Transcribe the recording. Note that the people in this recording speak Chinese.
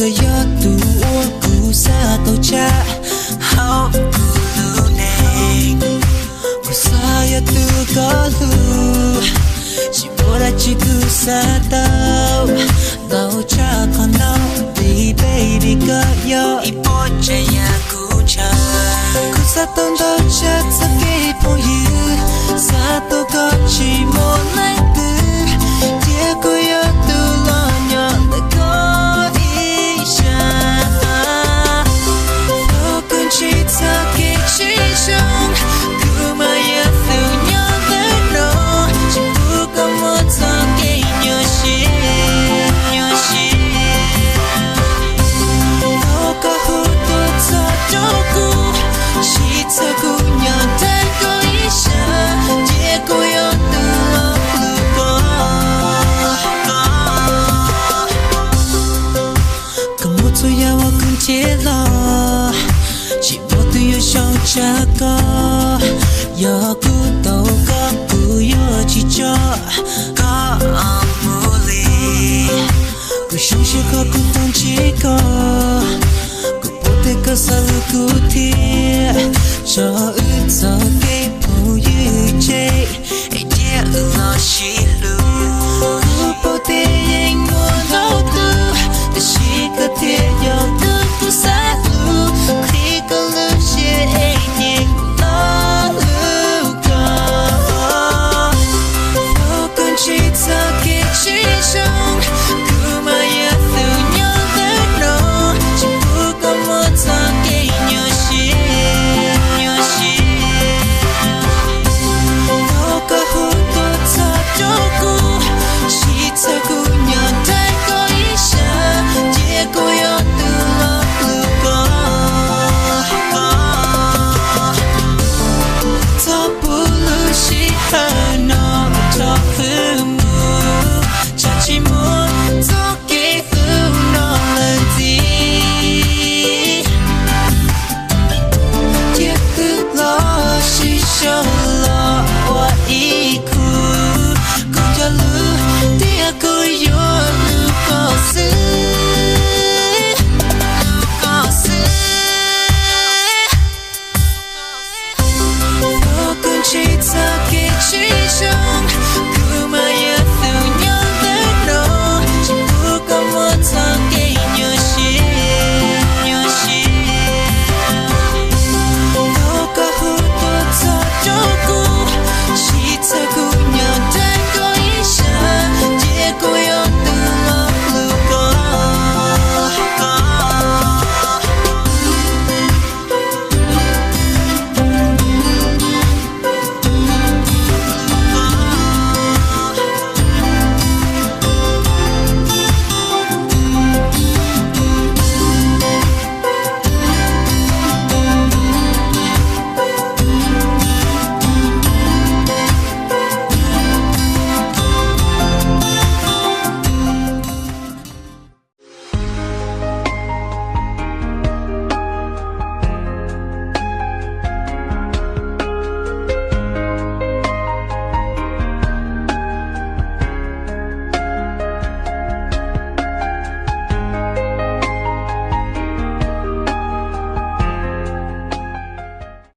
个要度我故啥都加好咕噜内故啥要度个路是我来去故啥都加可能 baby 个要一波这样故差故啥都到家自己朋友啥都个寂寞来的结果要度了娘的可以下都跟其他给其中古嘛也都娘的弄只不过我曾给你些都个糊涂做照顾其他姑娘太过一下结果要度了路过跟我做呀我更接了寂寞的有小家个要孤独个不要计较个不理不休息和不懂几个个不得个啥路古铁这一早